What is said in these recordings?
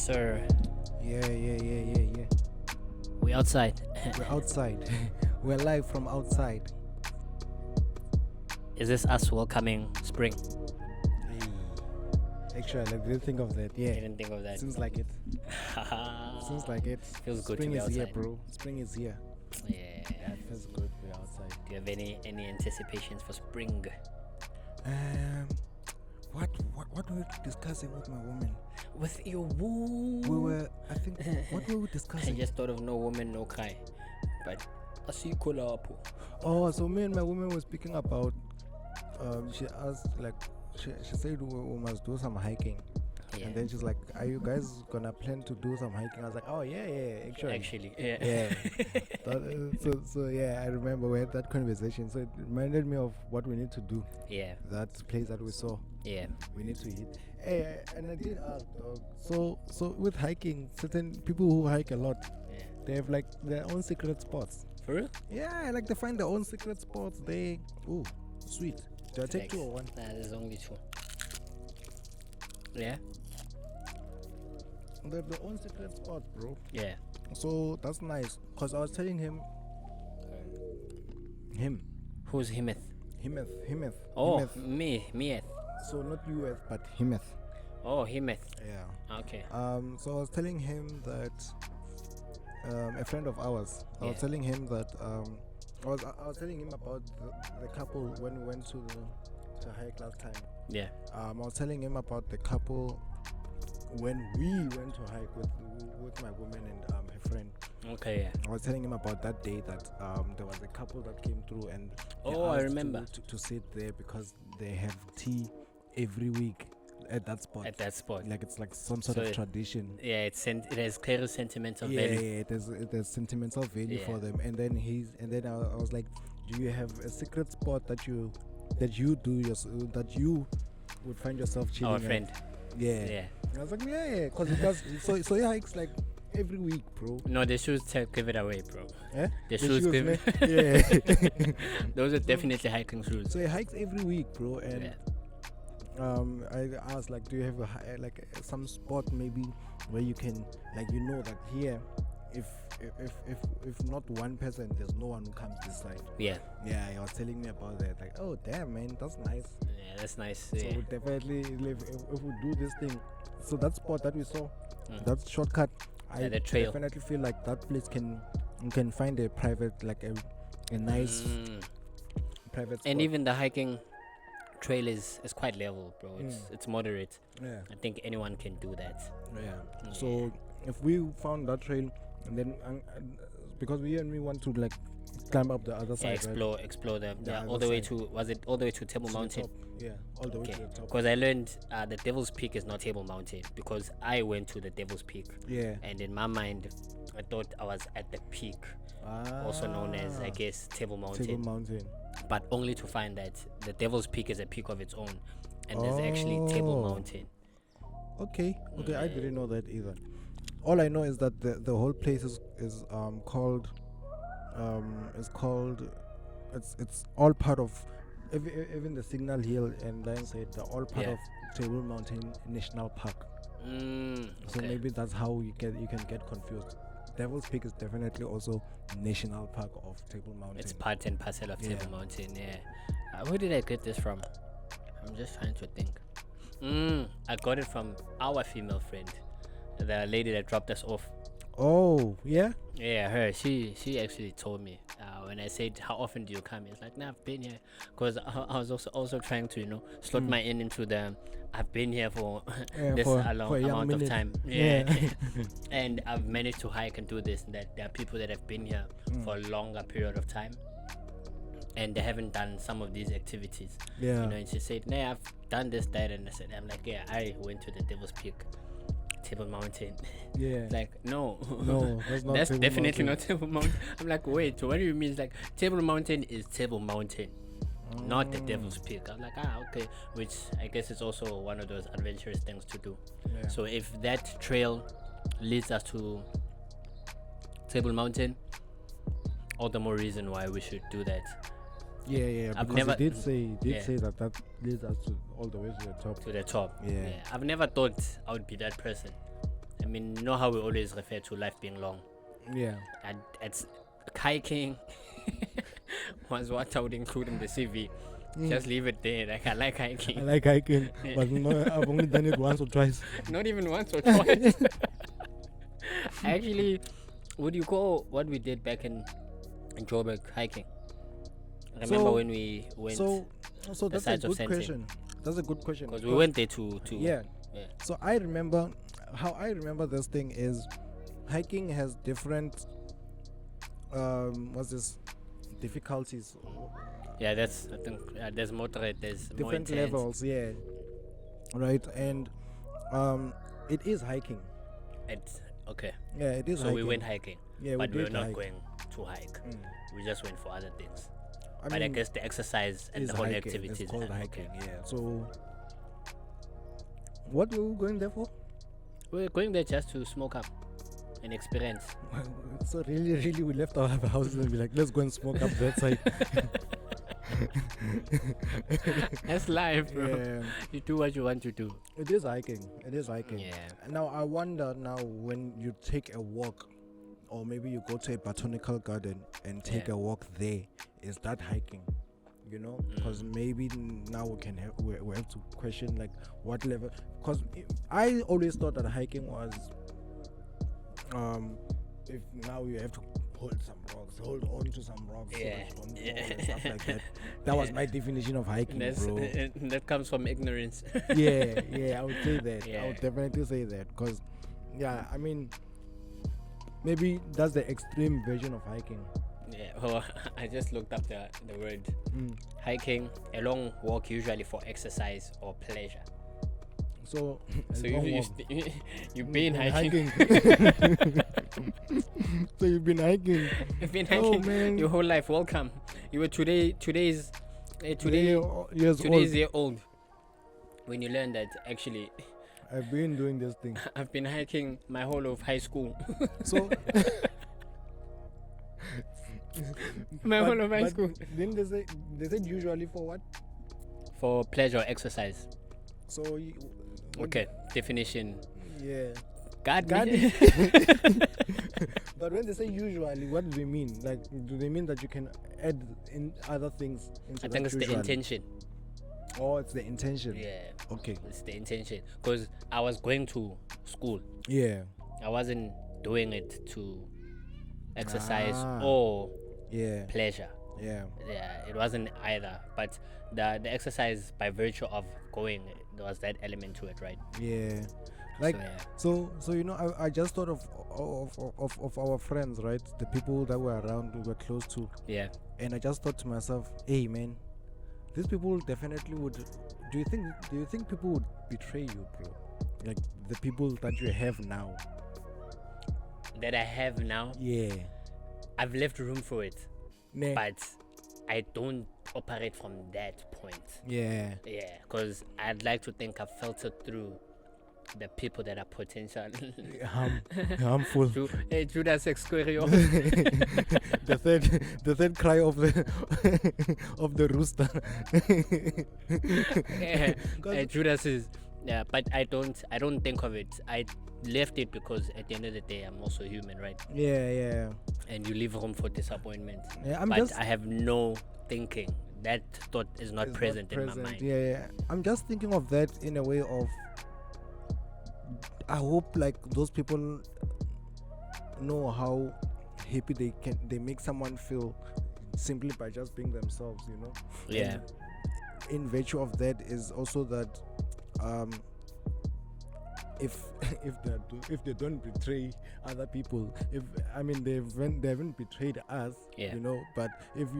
sir. Yeah. We outside. We're outside. We're live from outside. Is this us welcoming spring? Hey. Actually, I didn't think of that. I Yeah. didn't think of that. Seems like it. Seems like it. Feels good Spring to be is here, outside. bro. Spring is here. Yeah. It feels good. We're outside. Do you have any anticipations for spring? What were we discussing with my woman? With your woo. We were, I think, what were we I discussing? just thought of no woman, no cry. But I see you call up. Oh, so me and my woman were speaking about. She asked, like, she said we must do some hiking. Yeah. And then she's like, "Are you guys gonna plan to do some hiking?" I was like, "Oh yeah, Actually, yeah. yeah." So yeah, I remember we had that conversation. So it reminded me of what we need to do. Yeah. That place that we saw, Yeah. we need to hit. Hey, and I did ask, dog. So with hiking, certain people who hike a lot, Yeah. they have like their own secret spots. For real? Yeah, like they find their own secret spots. They, ooh, sweet. Do I take Thanks. 2 or 1? Nah, there's only 2. Yeah. They have their own secret spots, bro. Yeah. So that's nice. Cause I was telling him. Who's Himeth? Himeth. Oh, Himeth. me. So not UF, but Himeth. Oh, Himeth. Yeah. Okay. So I was telling him that a friend of ours. I was Yeah. telling him that I was telling him about the couple when we went to hike last time. Yeah. I was telling him about the couple when we went to hike with my woman and her friend. Okay. Yeah. I was telling him about that day that there was a couple that came through and they Oh, I asked remember. to sit there because they have tea every week at that spot. At that spot. Like it's like some sort So of it- tradition. Yeah, it has clear sentimental Yeah, value. there's sentimental value for Yeah. them. And then I was like, do you have a secret spot that you that you would find yourself chilling Our at? friend. Yeah. Yeah. I was like, yeah, because it does. So he hikes like every week, bro. No, the shoes give it away, bro. Eh? The shoes give man. Yeah. Those are definitely hiking shoes. So he hikes every week, bro. And Yeah. I asked, like, do you have like some spot maybe where you can, like, that here, if not one person, there's no one who comes this side. Yeah. Yeah, he was telling me about that. Like, oh damn, man, that's nice. Yeah, that's nice. So Yeah. we definitely live if we do this thing. So that spot that we saw, Mm. that shortcut, I Yeah, the trail. definitely feel like that place you can find a private, like a nice private spot. And even the hiking trail is quite level, bro. It's moderate. yeah. I think anyone can do that. Yeah. So if we found that trail, and then because we want to like climb up the other Yeah, side, right? explore the The all other the way side. to all the way to Table To the Mountain. top. Yeah, all the way Okay, to the top. because I learned the Devil's Peak is not Table Mountain because I went to the Devil's Peak, Yeah. and in my mind, I thought I was at the peak, also known as I guess Table Mountain, Table Mountain. but only to find that the Devil's Peak is a peak of its own, and there's actually Table Oh. Mountain. Okay, I didn't know that either. All I know is that the whole place is called it's all part of even the Signal Hill and Lionshead. They're all part Yeah. of Table Mountain National Park. So Okay. maybe that's how you can get confused. Devil's Peak is definitely also National Park of Table Mountain. It's part and parcel of Yeah. Table Mountain. Yeah. Where did I get this from? I'm just trying to think. I got it from our female friend, the lady that dropped us off. Oh yeah. Yeah, her. She actually told me when I said, "How often do you come?" It's like, "Nah, I've been here," because I was also trying to slot my into the. I've been here for this for a a long young amount of minute. time. Yeah. And I've managed to hike and do this. And that there are people that have been here for a longer period of time, and they haven't done some of these activities. Yeah. And she said, "Nah, I've done this, that," and I said, "I'm like, yeah, I went to the Devil's Peak, Table Mountain." Yeah. Like, no, No, that's not that's Table definitely Mountain. not Table Mountain. I'm like, wait, what do you mean? It's like Table Mountain is Table Mountain, not the Devil's Peak. I'm like, okay, which I guess is also one of those adventurous things to do. Yeah. So if that trail leads us to Table Mountain, all the more reason why we should do that. Yeah. I've Because never- he did say Yeah. that leads us to all the way to the top. To the top. Yeah. I've never thought I would be that person. I mean, you know how we always refer to life being long. Yeah. And it's hiking was what I would include in the CV. Just leave it there. Like I like hiking. I like hiking, but no, I've only done it once or twice. Not even once or twice. Actually, would you call what we did back in Joburg hiking? Remember when we went? So the that's a sides of good Sensei. question. That's a good question. Because we went there to Yeah. yeah. So I remember how I remember this thing is hiking has different what's this difficulties, Yeah, that's I think there's moderate, there's more different intense. levels, yeah, right. And it is hiking. It's okay. Yeah, it is So hiking. we went hiking, Yeah, but we were did not hike. going to hike. We just went for other things. I But I mean, guess the exercise and is the whole hiking. activities. It's called okay. hiking. Yeah. So what were we going there for? We're going there just to smoke up and experience. So really we left our houses and be like, let's go and smoke up that side. That's life, bro. Yeah. You do what you want to do. It is hiking. It is hiking. Yeah. Now I wonder now when you take a walk, or maybe you go to a botanical garden and take Yeah. a walk there, is that hiking? You know, because maybe now we can have we have to question like what level. Because I always thought that hiking was if now you have to hold on to some rocks, so Yeah. that you don't fall and stuff like that. That was my definition of hiking, bro. That comes from ignorance. yeah, I would say that. I Yeah. would definitely say that because, yeah, I mean, maybe that's the extreme version of hiking. Yeah. Well, I just looked up the word hiking, a long walk usually for exercise or pleasure. So, So a long walk. you've been Been hiking. So you've been hiking. You've been Oh, hiking man. your whole life. Welcome. You were today's Years today's old. year old when you learn that actually I've been doing this thing. I've been hiking my whole of high school. So My whole of high but school. Then they said usually for what? For pleasure or exercise. So Okay. Definition. yeah. God. God. But when they say usually, what do they mean? Like, do they mean that you can add in other things into I that think it's the usually? intention. Oh, it's the intention. Yeah. Okay. It's the intention. Because I was going to school. Yeah. I wasn't doing it to exercise Ah. or Yeah. pleasure. Yeah. Yeah, it wasn't either. But the exercise by virtue of going, there was that element to it, right? Yeah. Like So, so you know I just thought of our friends, right? The people that were around, we were close to, yeah. and I just thought to myself, hey man, these people definitely would. Do you think people would betray you, bro? Like the people that you have now. That I have now, Yeah. I've left room for it. Nah. But I don't operate from that point. Yeah. Yeah, because I'd like to think I've filtered through the people that are potential. Harmful. Judas Iscariot. the third cry of the of the rooster. Yeah, 'Cause- Judas is. Yeah, but I don't think of it. I left it because at the end of the day, I'm also human, right? Yeah. And you leave room for disappointment. Yeah, I'm but just I have no thinking. That thought is not it's present not in my mind. Yeah. I'm just thinking of that in a way of I hope like those people know how happy they make someone feel simply by just being themselves, you know. Yeah. And in virtue of that is also that if they don't betray other people, if I mean they haven't betrayed us, Yeah. you know, but if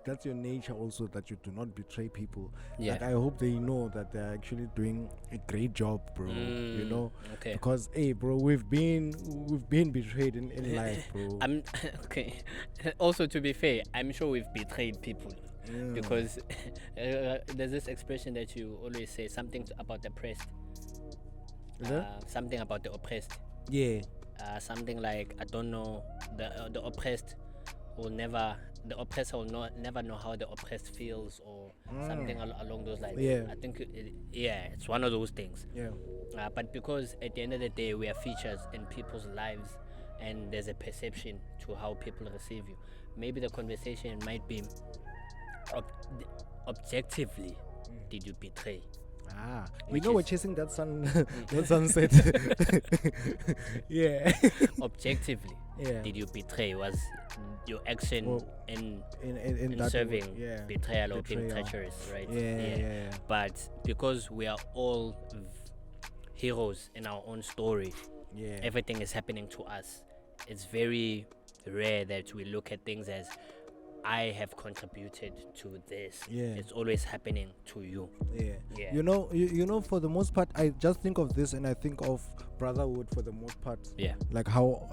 that's your nature also, that you do not betray people, Yeah. like I hope they know that they're actually doing a great job, bro. You know, Okay. because hey bro, we've been betrayed in life, bro. I'm okay. Also, to be fair, I'm sure we've betrayed people. Yeah. Because there's this expression that you always say, something about the oppressed. Is there? Something about the oppressed. Yeah. Something like, I don't know, the oppressed the oppressor will never know how the oppressed feels, or something along those lines. Yeah. I think it's one of those things. Yeah. But because at the end of the day, we are features in people's lives, and there's a perception to how people receive you. Maybe the conversation might be ob- objectively, did you betray? We Which know we're is- chasing that sun, that sunset. Yeah. Objectively, Yeah. did you betray? Was your action Well, in in that serving word, yeah. betrayal or being Betrayal. treacherous, right? Yeah. But because we are all heroes in our own story, Yeah. everything is happening to us. It's very rare that we look at things as, I have contributed to this. Yeah. It's always happening to you. Yeah. Yeah. You know, for the most part, I just think of this and I think of brotherhood for the most part. Yeah. Like how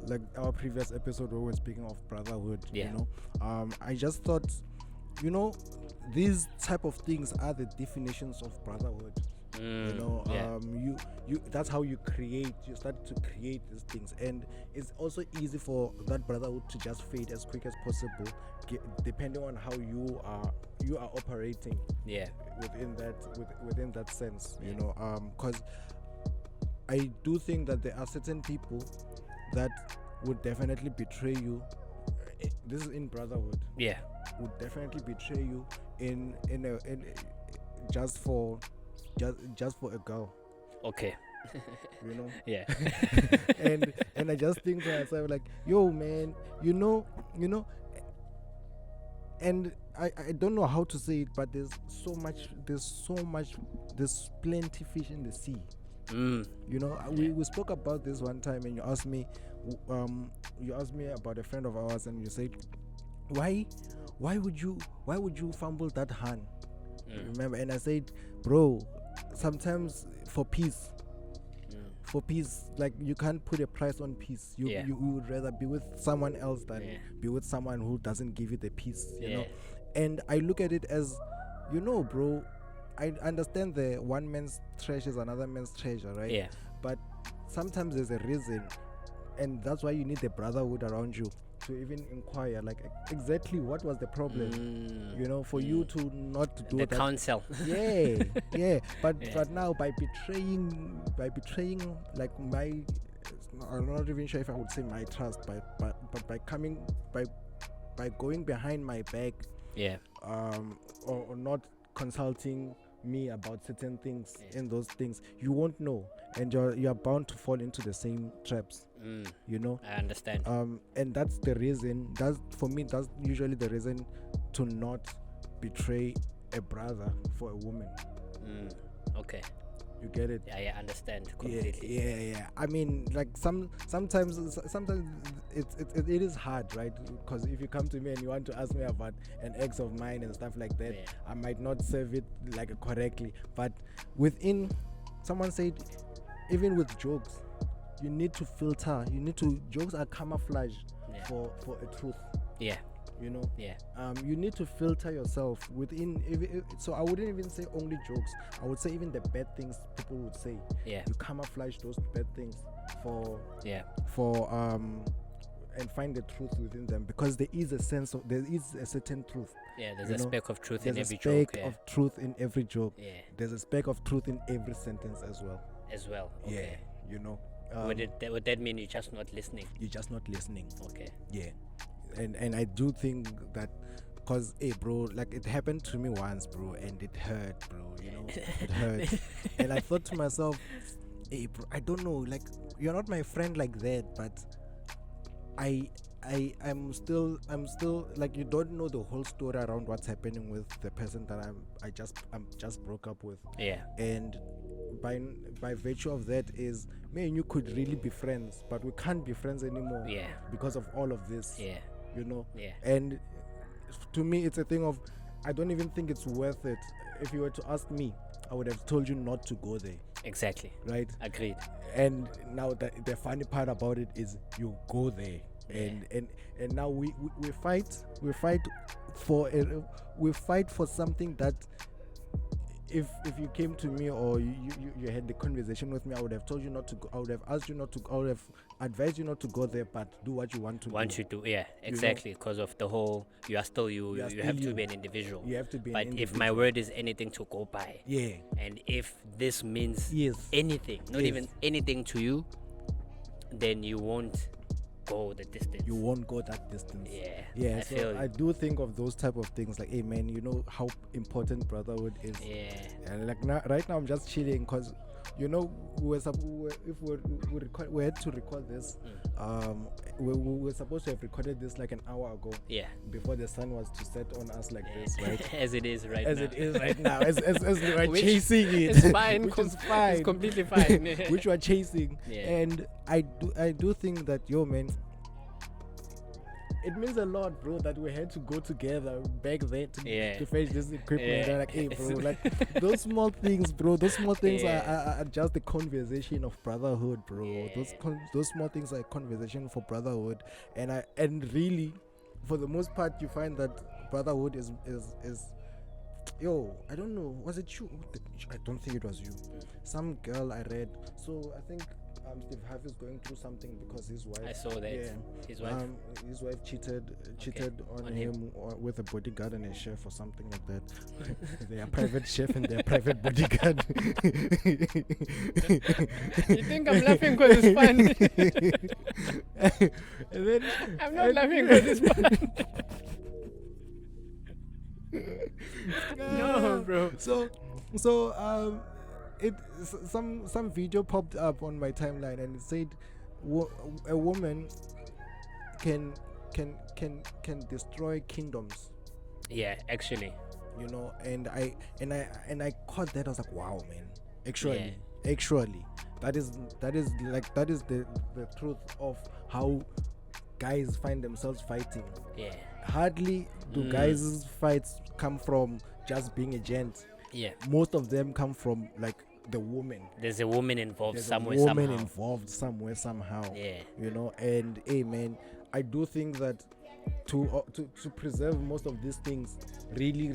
like our previous episode where we were speaking of brotherhood. Yeah. You know, I just thought, you know, these type of things are the definitions of brotherhood. You know, yeah. you that's how you start to create these things, and it's also easy for that brotherhood to just fade as quick as possible, depending on how you are operating Yeah. within that sense. You know, because I do think that there are certain people that would definitely betray you. This is in brotherhood. Yeah. Would definitely betray you in just for a girl, Okay. you know. Yeah. and I just think to myself like, yo man, you know, and I don't know how to say it, but there's plenty fish in the sea. You know, we spoke about this one time, and you asked me about a friend of ours, and you said, why would you fumble that hand? Remember? And I said, bro, sometimes for peace, like you can't put a price on peace. You would rather be with someone else than be with someone who doesn't give you the peace, you know. And I look at it as, you know, bro, I understand the one man's trash is another man's treasure, right? Yeah. But sometimes there's a reason, and that's why you need the brotherhood around you to even inquire, like, exactly what was the problem, you know, for you to not do The that. counsel. Yeah. But now by betraying like I'm not even sure if I would say my trust, but by going behind my back, Yeah. or not consulting me about certain things, in those things you won't know, and you're bound to fall into the same traps, you know. I understand. And that's the reason, that's usually the reason to not betray a brother for a woman. Okay. You get it? Yeah, I understand completely. Yeah. I mean, like sometimes it is hard, right? Because if you come to me and you want to ask me about an ex of mine and stuff like that, I might not serve it like correctly. But someone said, even with jokes, you need to filter. Jokes are camouflage for a truth. Yeah. You know. Yeah. You need to filter yourself within. So I wouldn't even say only jokes. I would say even the bad things people would say. Yeah. You camouflage those bad things for and find the truth within them, because there is a certain truth. Yeah. There's you a know, speck of truth there's in every a speck joke. of truth in every joke. Yeah. There's a speck of truth in every sentence as well. As well. Okay. Yeah. You know. Would that mean you're just not listening? You're just not listening. Okay. Yeah. And I do think that, cause bro, like it happened to me once, bro, and it hurt, bro. You know, it hurt. And I thought to myself, bro, I don't know, like you're not my friend like that, but I'm still like, you don't know the whole story around what's happening with the person that I'm just broke up with. Yeah. And by virtue of that is, me and you could really be friends, but we can't be friends anymore. Yeah. Because of all of this. Yeah. You know. Yeah. And to me, it's a thing of, I don't even think it's worth it. If you were to ask me, I would have told you not to go there. Exactly. Right. Agreed. And now the funny part about it is you go there. And now we fight for something that, if you came to me or you had the conversation with me, I would have told you not to go. I would have asked you not to. I would have advise you not to go there, but do what you want to Want do. you to, yeah, exactly, because of the whole, you are still you. You are You still have to you. be an individual. You have to be But an if my individual. word is anything to go by, Yeah. and if this means Yes. anything, not Yes. even anything to you, then you won't go the distance. You won't go that distance. Yeah. Yeah, I so feel I do think of those type of things like, hey man, you know how important brotherhood is. yeah. And like now, right now, I'm just chilling because, you know, we had to record this. We were supposed to have recorded this like an hour ago Yeah. before the sun was to set on us like this, right? As it is right As now. it is right now, as we are Which chasing it, It's fine. which is fine, It's completely fine. which we are chasing. Yeah. And I do think that, yo man, it means a lot, bro, that we had to go together back there to fetch this equipment. Yeah. They're like, hey, bro, like those small things, bro. Those small things Yeah. are just the conversation of brotherhood, bro. Yeah. Those small things are conversation for brotherhood, and really, for the most part, you find that brotherhood is yo, I don't know, was it you? I don't think it was you. Some girl I read. So I think Steve Harvey is going through something because his wife. I saw that. Yeah. His wife. His wife cheated on him with a bodyguard and a chef or something like that. They are private chef and they are private bodyguard. You think I'm laughing because it's fun? And then, I'm not laughing because it's fun. No, bro. So some video popped up on my timeline and it said a woman can destroy kingdoms, Yeah, actually. you know, and I caught that. I was like, wow, man, actually that is the truth of how guys find themselves fighting. Yeah. Hardly do guys' fights come from just being a gent. Yeah. Most of them come from like the woman. There's a woman involved There's somewhere, a woman somehow. involved somewhere somehow. Yeah. You know, and hey man, I do think that to preserve most of these things, really,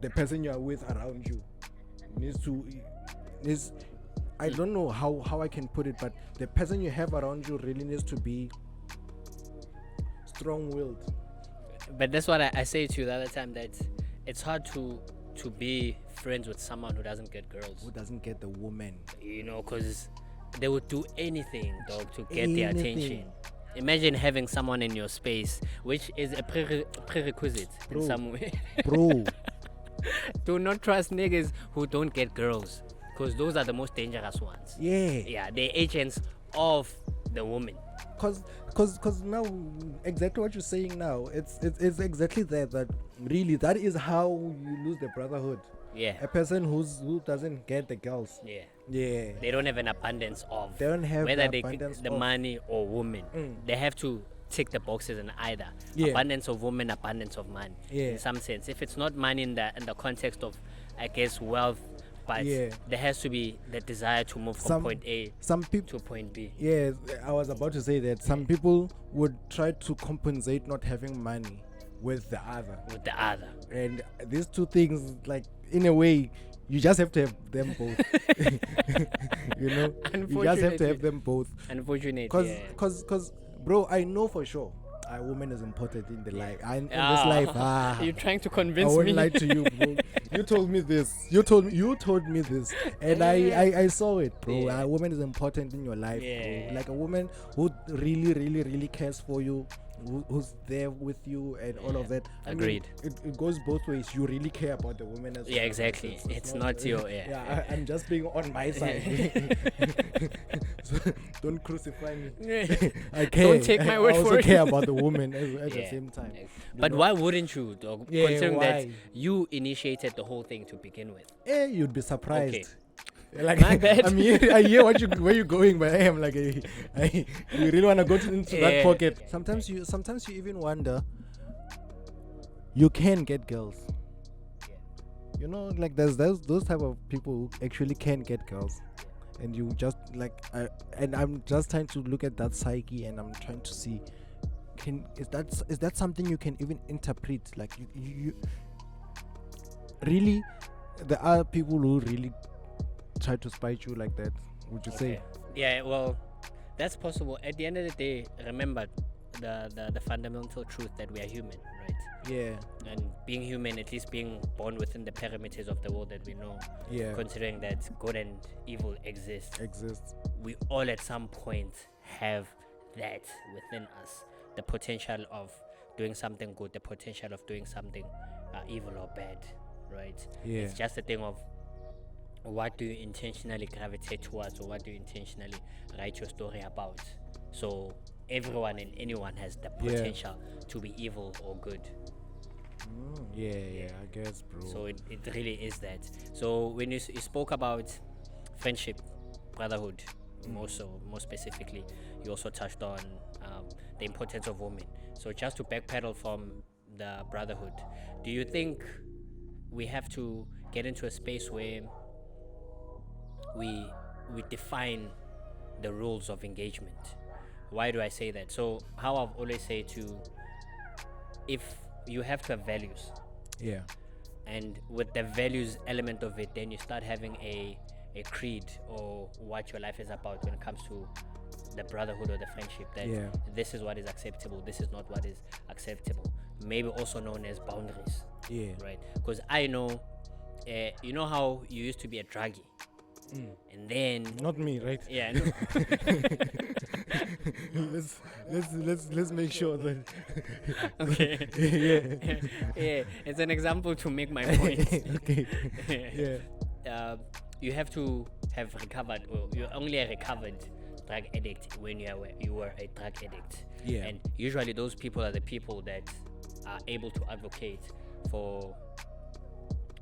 the person you are with around you needs. I don't know how I can put it, but the person you have around you really needs to be strong-willed. But that's what I say to you the other time, that it's hard to be friends with someone who doesn't get girls. Who doesn't get the woman? You know, because they would do anything, dog, to get their Anything. attention. Imagine having someone in your space, which is a prerequisite Bro. in some way. Bro, Do not trust niggas who don't get girls, because those are the most dangerous ones. yeah. Yeah, they're agents of the woman. Cause now exactly what you're saying now, it's exactly that really that is how you lose the brotherhood. Yeah. A person who doesn't get the girls. Yeah. Yeah. They don't have an abundance of, They don't have whether the they abundance the of- money or women. They have to tick the boxes in either. Yeah. Abundance of women, abundance of money. Yeah. In some sense, if it's not money in the context of, I guess, wealth, but Yeah. there has to be the desire to move from point A Some people. to point B. Yeah, I was about to say that some people would try to compensate not having money with the other, With the other. and these two things, like in a way, you just have to have them both. You know, you just have to have them both. Unfortunately, Cause, bro, I know for sure a woman is important in the life. In this Ah, life, you're trying to I convince won't me. lie to you, bro. You told me this. You told me this, and I saw it, bro. Yeah. A woman is important in your life, Yeah. bro. Like a woman who really cares for you, who's there with you, and all of that. I mean, Agreed. it goes both ways. You really care about the woman as well. Yeah, exactly. It's not your- yeah. I'm just being on my side. So don't crucify me. I care. Don't take my word I also for it. care about the woman at the Yeah. same time. But why wouldn't you, dog? Yeah, Considering that why? you initiated the whole thing to begin with. You'd be surprised. Okay. Like, My bad. I hear where you're going, but I am like, you really want to go into that Yeah. pocket. Sometimes you even wonder. You can get girls. You know, like there's those type of people who actually can get girls, and you just like, and I'm just trying to look at that psyche, and I'm trying to see, is that something you can even interpret? Like you really, there are people who really try to spite you like that. Would you say? Yeah, well, That's possible. At the end of the day, remember the fundamental truth that we are human, right? Yeah. And being human, at least being born within the parameters of the world that we know, Yeah. considering that good and evil exists, we all at some point have that within us, the potential of doing something good, the potential of doing something evil or bad, right? Yeah. It's just a thing of what do you intentionally gravitate towards, or what do you intentionally write your story about. So everyone and anyone has the Yeah. potential to be evil or good. Yeah, I guess, bro. So it really is that. So when you spoke about friendship, brotherhood, more specifically, you also touched on the importance of women. So just to backpedal from the brotherhood, do you think we have to get into a space where we define the rules of engagement? Why do I say that? So how I've always said if you have to have values, Yeah. and with the values element of it, then you start having a creed or what your life is about when it comes to the brotherhood or the friendship, that Yeah. this is what is acceptable, this is not what is acceptable, maybe also known as boundaries, Yeah. right? Because I know you know how you used to be a druggie, and then Not me, right? yeah, no, let's make sure that okay. Yeah, it's an example to make my point. okay. Yeah. You have to have recovered, or you're only a recovered drug addict when you were a drug addict. Yeah. And usually those people are the people that are able to advocate for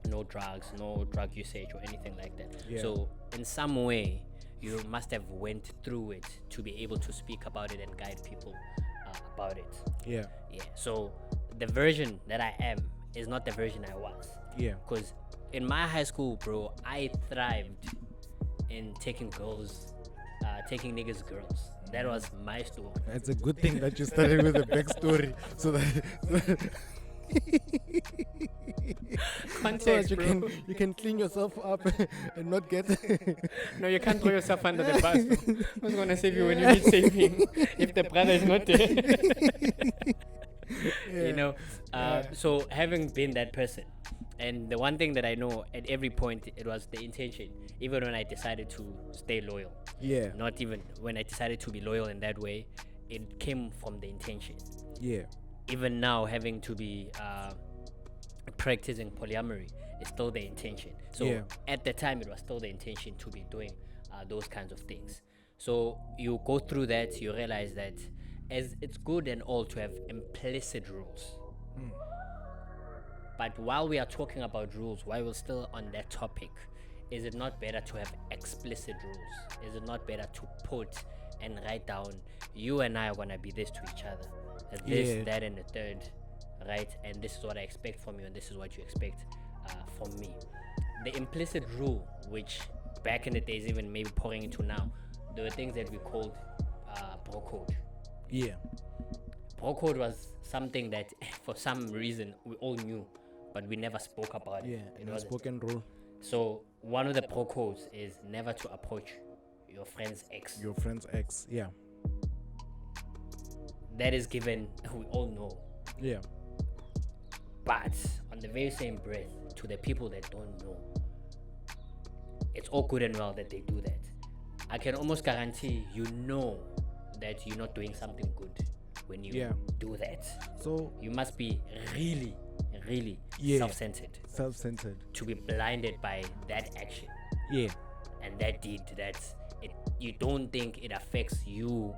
no drugs, no drug usage or anything like that. Yeah. So in some way, you must have went through it to be able to speak about it and guide people about it. Yeah. Yeah. So the version that I am is not the version I was. Yeah. Because in my high school, bro, I thrived in taking niggas girls. That was my story. It's a good thing that you started with a backstory, so that Context, bro. you can clean yourself up and not get. No, you can't throw yourself under the bus. Who's gonna save you when you need saving if the brother is not there? You know. So having been that person, and the one thing that I know at every point, it was the intention. Even when I decided to stay loyal, Yeah. not even when I decided to be loyal in that way, it came from the intention. Yeah. Even now, having to be practicing polyamory is still the intention. So Yeah. at the time, it was still the intention to be doing those kinds of things. So you go through that, you realize that as it's good and all to have implicit rules. But while we are talking about rules, while we're still on that topic, is it not better to have explicit rules? Is it not better to put and write down, you and I are gonna be this to each other, this, Yeah. that, and the third, right? And this is what I expect from you, and this is what you expect from me. The implicit rule, which back in the days, even maybe pouring into now, there were things that we called bro code. Yeah. Bro code was something that, for some reason, we all knew, but we never spoke about it. Yeah. It In a wasn't. spoken rule, So one of the pro codes is never to approach your friend's ex. your friend's ex. Yeah. That is given, we all know. Yeah. But on the very same breath, to the people that don't know, it's all good and well that they do that. I can almost guarantee you know that you're not doing something good when you Yeah. do that. So You must be really, really Yeah. self-centered self-centered. to be blinded by that action Yeah. and that deed, that you don't think it affects you.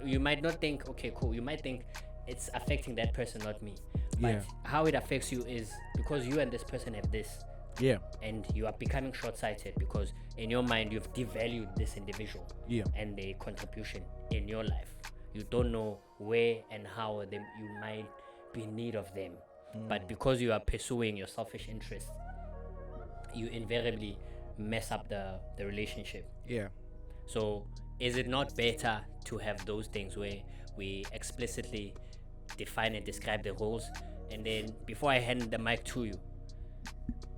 You might not think, okay, cool, you might think it's affecting that person, not me. But Yeah. how it affects you is because you and this person have this, Yeah. and you are becoming short-sighted because in your mind you've devalued this individual Yeah. and their contribution in your life. You don't know where and how you might be in need of them. But because you are pursuing your selfish interests, you invariably mess up the relationship. Yeah. So is it not better to have those things where we explicitly define and describe the rules? And then before I hand the mic to you,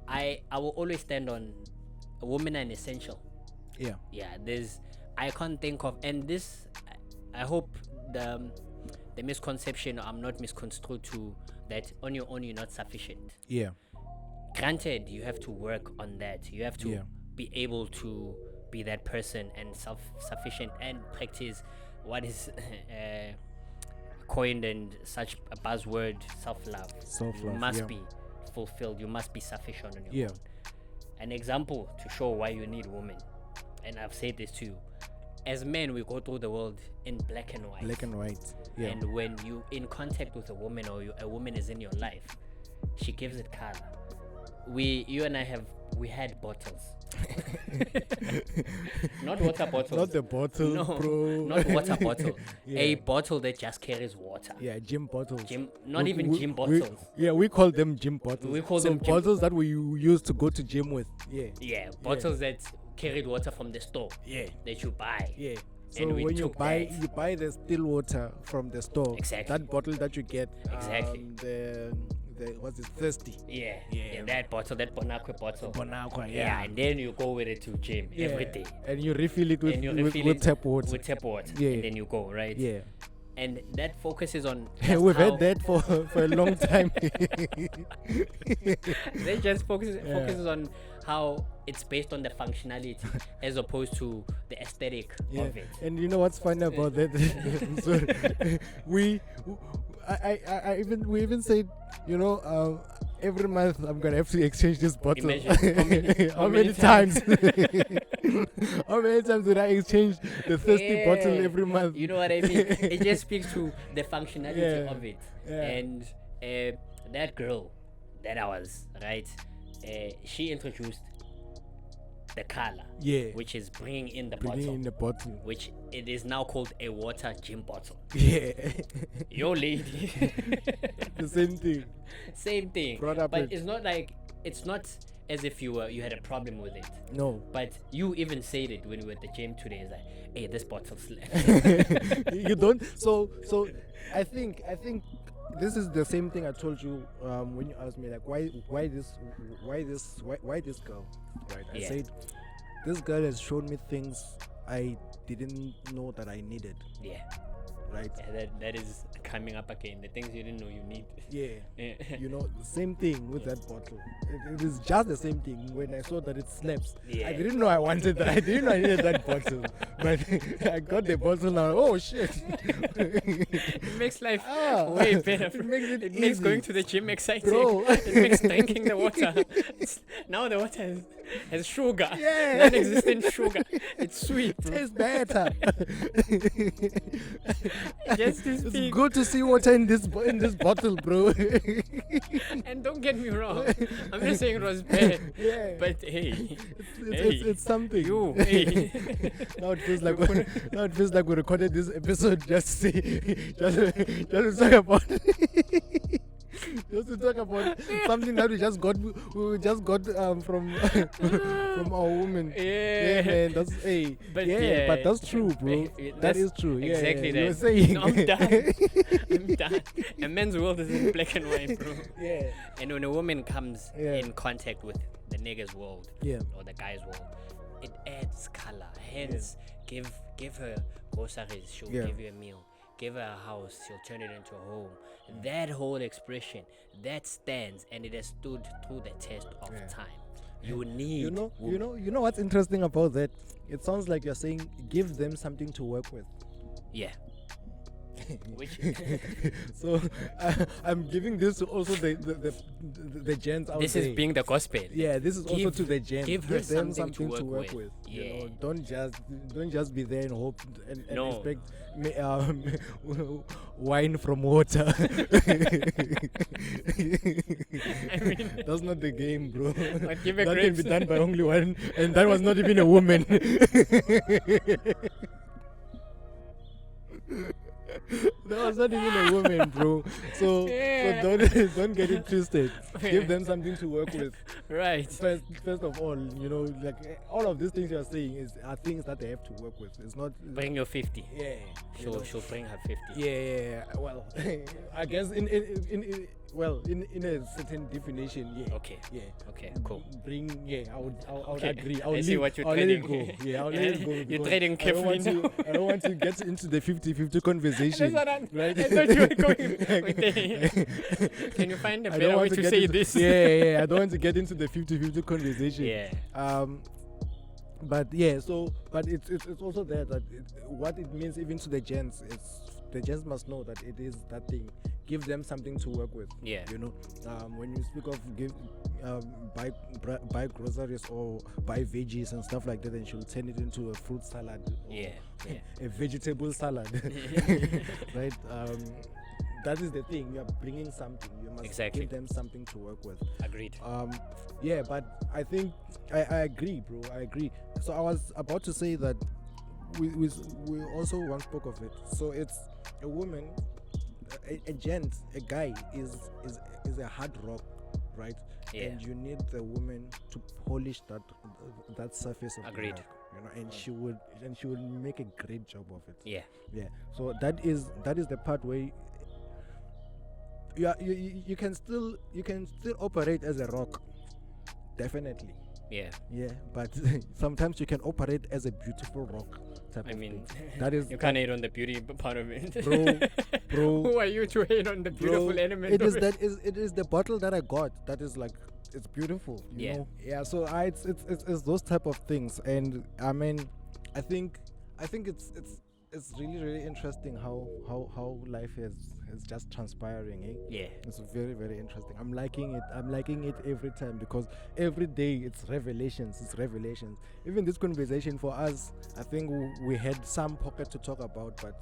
I will always stand on a woman an essential. Yeah. Yeah, I can't think of, and this, I hope the misconception, I'm not misconstrued to that on your own you're not sufficient. Yeah. Granted, you have to work on that. You have to Yeah. be able to be that person and self-sufficient and practice what is coined and such a buzzword, self-love. Self-love, You must yeah. be fulfilled. You must be sufficient on your Yeah. own. An example to show why you need women, and I've said this to you. As men, we go through the world in black and white. Black and white. Yeah. And when you in contact with a woman, or a woman is in your life, she gives it color. You and I we had bottles. Not water bottles. Not the bottle, No, bro. not water bottle. Yeah. A bottle that just carries water. Yeah, gym bottles. Not even gym bottles. We call them gym bottles. We call so them gym- bottles that we use to go to gym with. Yeah. Yeah, bottles that carried water from the store. Yeah. That you buy. Yeah. So And we when you took buy that. you buy the still water from the store. Exactly. That bottle that you get. Exactly. The what's it, thirsty. Yeah. Yeah. That bottle, that Bonacqua bottle. Bonacqua, Yeah, and then you go with it to gym every day. And you refill it with, And you with, refill with it tap water. With tap water. Yeah. And then you go, right? Yeah. And that focuses on We've how- had that for a long time. They just focuses on how it's based on the functionality as opposed to the aesthetic Yeah. of it. And you know what's funny about that? So we even said, you know, every month I'm gonna have to exchange this bottle. Imagine How many times? How many times did I exchange the thirsty bottle Yeah. every month? You know what I mean? It just speaks to the functionality Yeah. of it. Yeah. And that girl that I was, right, she introduced the color, Yeah. which is bringing in the Bringing bottle, in the bottle. which it is now called a water gym bottle. Yeah. Yo, lady. The same thing. Same thing. Brought up But it. it's not as if you had a problem with it. No. But you even said it when we were at the gym today. It's like, hey, this bottle slaps. You don't. So I think this is the same thing I told you when you asked me, like, why this girl, right? I Yeah. said this girl has shown me things I didn't know that I needed, Yeah. right? Yeah, that is coming up again. The things you didn't know you need. Yeah. You know, the same thing with that bottle. It is just the same thing. When I saw that it slaps, Yeah. I didn't know I wanted that. I didn't know I needed that bottle, but I got the bottle now. Oh shit! It makes life Ah, way better. it makes it makes easy. going to the gym exciting. Bro. It makes drinking the water. Now the water has sugar. Yeah. Non-existent sugar. It's sweet, bro. Tastes better. Just to It's speak. good to see water in this bottle, bro. And don't get me wrong. I'm not saying it was bad. Yeah. But hey. It's something. You, hey. Now it feels like we recorded this episode just to say, just to talk about just to talk about something that we just got from from our woman. Yeah. Man, that's but that's true, bro. That That's is true. Yeah, exactly you were that. saying. No, I'm done. I'm done. A man's world is in black and white, bro. Yeah. And when a woman comes Yeah. in contact with the nigga's world, Yeah. or the guy's world, it adds color. Hence, give her groceries, she'll Yeah. give you a meal. Give her a house, she'll turn it into a home. That whole expression, that stands, and it has stood through the test of Yeah. time. You need You know what's interesting about that? It sounds like you're saying give them something to work with. Yeah. Which So I'm giving this to also the gents out this there. is being the gospel. Yeah, this is also Give- to the gents. give her them something to work with. You Yeah. know, don't just be there and hope and No. expect wine from water. That's not the game, bro. But give her That can be grapes. done by only one, and that was not even a woman. That was not even a woman, bro. So don't get it twisted. Give them something to work with. Right. First of all, you know, like all of these things you're saying are things that they have to work with. It's not. Bring your 50. Yeah. you know. She'll bring her 50. Yeah. Well, I guess well, in a certain definition, yeah. Okay. Yeah. Okay, cool. I would Okay, agree. I see what you're I'll let it trading. go. Yeah, I'll let it go. You're because trading carefully now. I don't want to get into the 50-50 conversation. Right? I thought you were going with the, can you find a I don't better way want to get say into, this? Yeah. I don't want to get into the 50-50 conversation. Yeah. But yeah, so but it's also there that what it means even to the gents. It's the gents must know that it is that thing. Give them something to work with. Yeah. You know, when you speak of buy groceries or buy veggies and stuff like that, then she'll turn it into a fruit salad. Or Yeah. a vegetable salad. Right. That is the thing. You are bringing something. You must Exactly. give them something to work with. Agreed. Yeah, but I think I agree, bro. I agree. So I was about to say that we also once spoke of it. So it's a woman, a gent, a guy is a hard rock, right? Yeah. And you need the woman to polish that surface of the Agreed. rock, you know, and she would make a great job of it. Yeah. So that is the part where you can still operate as a rock, definitely. Yeah. But sometimes you can operate as a beautiful rock type I of mean, thing. That is you can't hate on the beauty part of it. bro. Who are you to hate on the beautiful element It of is it? it is the bottle that I got that is like, it's beautiful, you know. Yeah, so it's those type of things. And I mean, I think it's really interesting how life is just transpiring, eh? Yeah. It's very, very interesting. I'm liking it every time, because every day it's revelations. Even this conversation for us, I think we had some pocket to talk about, but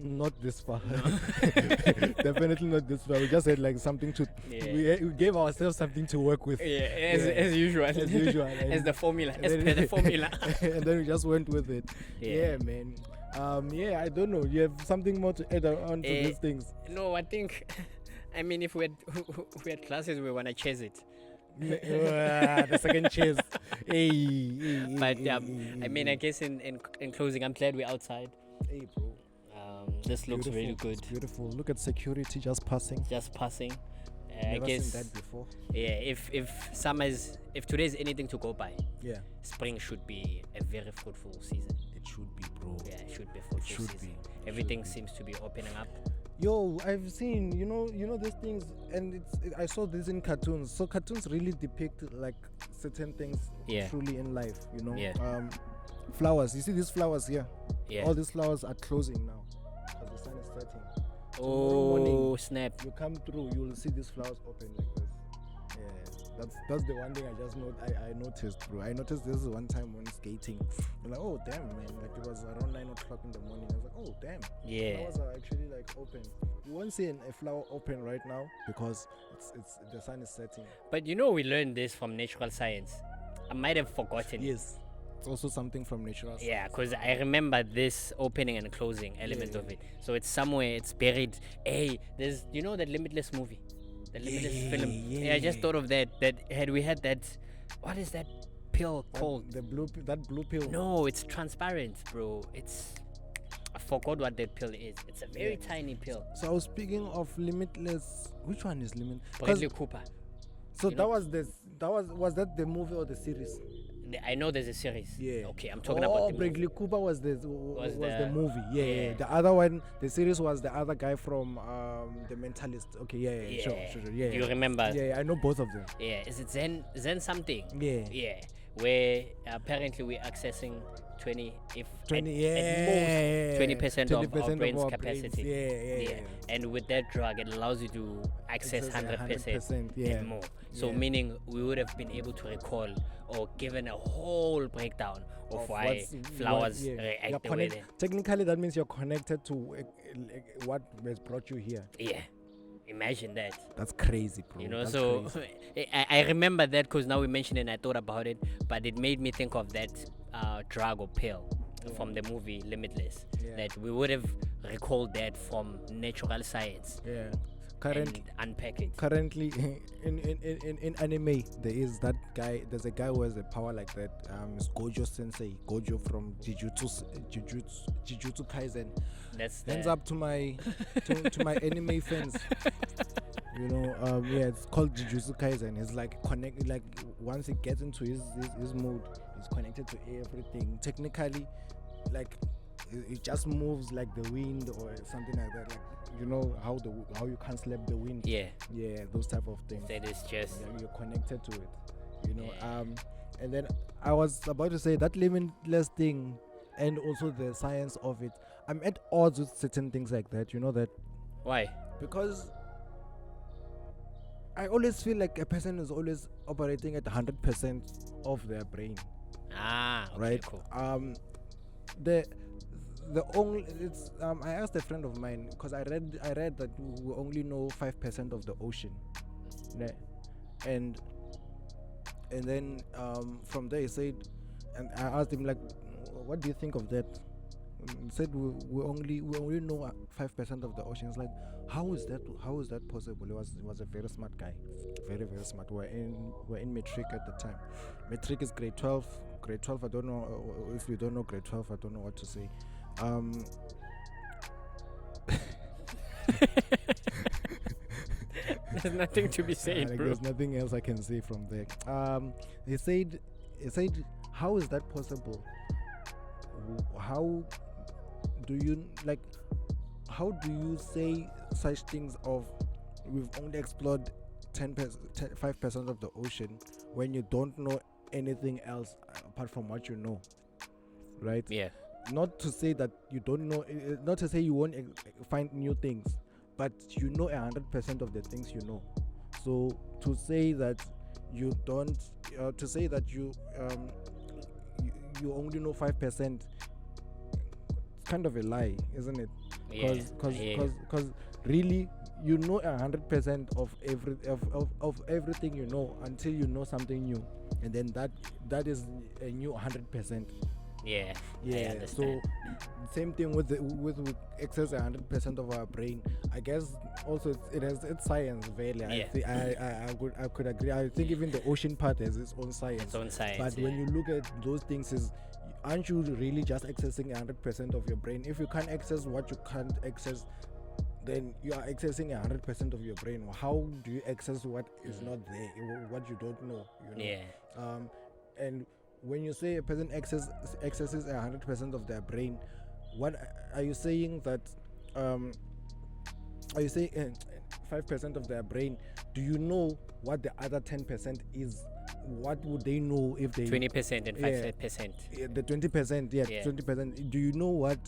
not this far. Definitely not this far. We just had like something to we gave ourselves something to work with. As usual. As usual. As the formula. As per the formula. And then we just went with it. Yeah. Man. I don't know. You have something more to add on to these things? No, I think, I mean, if we had classes, we want to chase it. The second chase. But I mean, I guess in closing, I'm glad we're outside. Hey, bro. This looks really good. It's beautiful. Look at security just passing. I Never guess seen that before. Yeah, if today is anything to go by, Yeah, spring should be a very fruitful season. it should be, bro. Yeah, it should be a fruitful should season. be. Everything seems to be opening up. Yo, I've seen, you know these things, and I saw this in cartoons. So cartoons really depict like certain things truly in life, you know. Yeah. Flowers. You see these flowers here? Yeah. All these flowers are closing now because the sun is setting. Oh, morning, snap. You come through, you'll see these flowers open like this. Yeah, that's the one thing I just I noticed, bro. I noticed this one time when skating. I'm like, oh damn, man! Like it was around 9 o'clock in the morning. I was like, oh damn. Yeah. Flowers are actually like open. You won't see a flower open right now because it's the sun is setting. But we learned this from natural science. I might have forgotten. Yes. It's also something from natural science. Yeah, because I remember this opening and closing element of it. So it's somewhere, it's buried. Hey, there's, that Limitless movie? The Limitless film. Yeah, I just thought of that. We had that, what is that pill called? That blue pill. No, it's transparent, bro. I forgot what that pill is. It's a very tiny pill. So I was speaking of Limitless. Which one is Limitless? Bradley Cooper. So was that the movie or the series? I know there's a series. Yeah. Okay, I'm talking about the Bradley movie. Cooper was the movie. Yeah. Yeah. The other one, the series was the other guy from The Mentalist. Okay, yeah. Sure. Yeah. Do you remember? Yeah, I know both of them. Yeah. Is it Zen something? Yeah. Yeah. Where apparently we're accessing 20 yeah. at most 20% of our brain's our capacity. Brains. Yeah. And with that drug, it allows you to access 100% and more. So meaning we would have been able to recall or given a whole breakdown of why flowers react the way they. Technically, that means you're connected to what has brought you here. Yeah. Imagine that. That's crazy, bro. That's crazy. I remember that because now we mentioned it and I thought about it, but it made me think of that drug or pill from the movie Limitless. That we would have recalled that from natural science. Yeah. And unpack it. Currently, in anime, there's a guy who has a power like that. It's Gojo Sensei. Gojo from Jujutsu Kaisen. Hands up to my to my anime fans. Yeah, it's called Jujutsu Kaisen. It's like connect, like once he gets into his mode, he's connected to everything. Technically, like it just moves like the wind or something like that. Like how you can't slap the wind. Yeah. Yeah, those type of things. That is just. Yeah, you're connected to it. And then I was about to say that limitless thing, and also the science of it. I'm at odds with certain things like that. You know that Why? because I always feel like a person is always operating at 100% of their brain, Ah, okay, right? cool. The only it's I asked a friend of mine because I read that we only know 5% of the ocean, né? and then from there he said, and I asked him like, what do you think of that? He said we only know 5% of the ocean. It's like, how is that possible? He was a very smart guy, very very smart. We're in matric at the time. Matric is grade 12. Grade 12. I don't know if you don't know grade 12. I don't know what to say. There's nothing to be said, like bro. there's nothing else I can say from there. He said, how is that possible? How do you say such things of we've only explored 5% of the ocean when you don't know anything else apart from what you know, right? Yeah. Not to say that you don't know, not to say you won't find new things, but you know 100% of the things you know. So to say that you don't, to say that you only know 5%, it's kind of a lie, isn't it? Because really you know 100% of everything you know until you know something new, and then that is a new 100%. Yeah. So same thing with excess 100% of our brain. I guess also it's science, really. Yeah. I could agree. I think even the ocean part has its own science. But when you look at those things, aren't you really just accessing 100% of your brain? If you can't access what you can't access, then you are accessing 100% of your brain. How do you access what is not there, what you don't know? Yeah. And when you say a person accesses 100% of their brain, what are you saying? That are you saying 5% of their brain? Do you know what the other 10% is? What would they know if they 20% and 5%? The 20%, 20%. Do you know what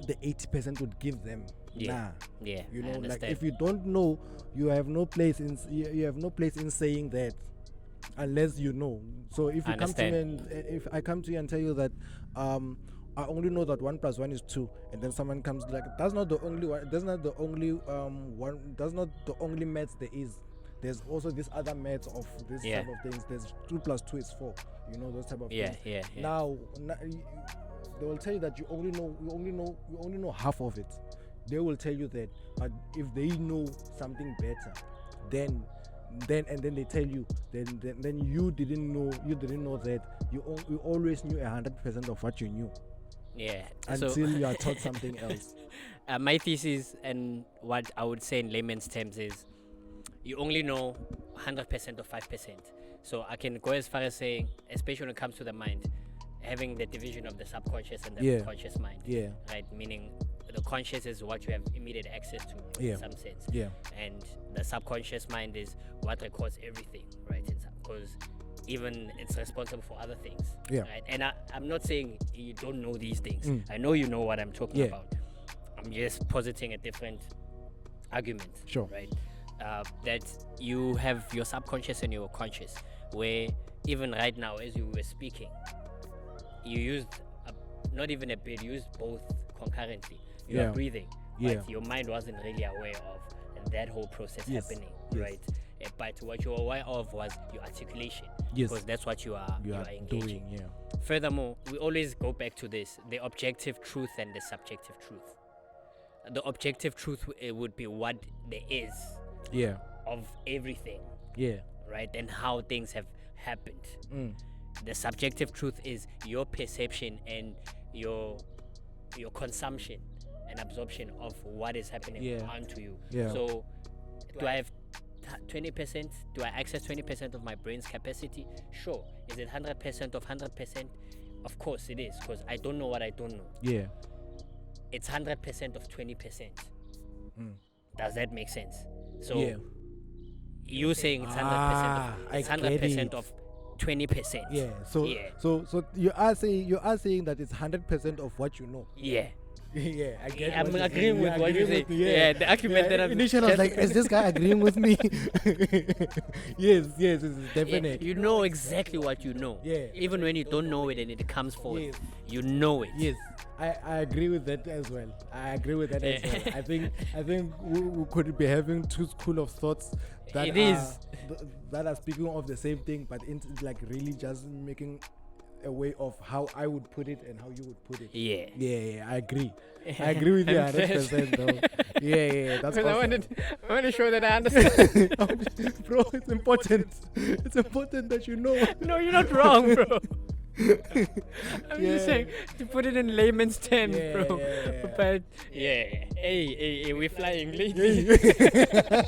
the 80% would give them? Yeah. Like if you don't know, you have no place in saying that. Unless you know. So if you come to me and if I come to you and tell you that I only know that 1 + 1 is 2, and then someone comes like, that's not the only one. That's not the only one. That's not the only maths there is. There's also this other maths of this type of things. There's 2 + 2 is 4. Those type of things. Yeah. Now they will tell you that you only know half of it. They will tell you that, but if they know something better, then they tell you, then you didn't know that you always knew 100% of what you knew. Yeah. Until you are taught something else. My thesis and what I would say in layman's terms is you only know 100% of 5%. So I can go as far as saying, especially when it comes to the mind, having the division of the subconscious and the conscious mind. Yeah. Right? Meaning the conscious is what you have immediate access to in some sense. Yeah. And the subconscious mind is what records everything, right? Because even it's responsible for other things. Yeah. Right? And I'm not saying you don't know these things. I know you know what I'm talking about. I'm just positing a different argument. Sure. Right? That you have your subconscious and your conscious, where even right now as you were speaking, you used not even a bit, you used both concurrently. You are breathing, but your mind wasn't really aware of that whole process happening, right? But what you were aware of was your articulation, because that's what you are engaging. Doing, Furthermore, we always go back to this: the objective truth and the subjective truth. The objective truth would be what there is, of everything, right, and how things have happened. The subjective truth is your perception and your consumption an absorption of what is happening Yeah. onto you. Yeah. So, do I have 20%? Do I access 20% of my brain's capacity? Sure. Is it 100% of 100%? Of course it is, because I don't know what I don't know. Yeah. It's 100% of 20%. Mm. Does that make sense? So, Yeah. you saying it's 100% Ah, of, it's I get 100% it. of 20%. Yeah. So Yeah. so you are saying that it's 100% of what you know. Yeah. Yeah, I get. I'm what you're agreeing saying. with Yeah, what you agreeing say. with me, Yeah, the argument that I've initially I was just- like, is this guy agreeing with me? yes, it's Yeah, definite. you know exactly what you know. Yeah. Even when you don't know it and it comes forward, Yes. you know it. Yes, I agree with that as well. I agree with that as well. I think we could be having two school of thoughts that It are, is. that are speaking of the same thing, but in like really just making a way of how I would put it and how you would put it. Yeah. Yeah, I agree. I agree with you I'm glad. 100% though. Yeah, that's awesome. I want to show that I understand. Bro, it's important. It's important that you know. No, you're not wrong, bro. I'm Yeah. just saying to put it in layman's terms, Yeah, bro. yeah, yeah. But yeah, hey, we're flying, lady. Hey.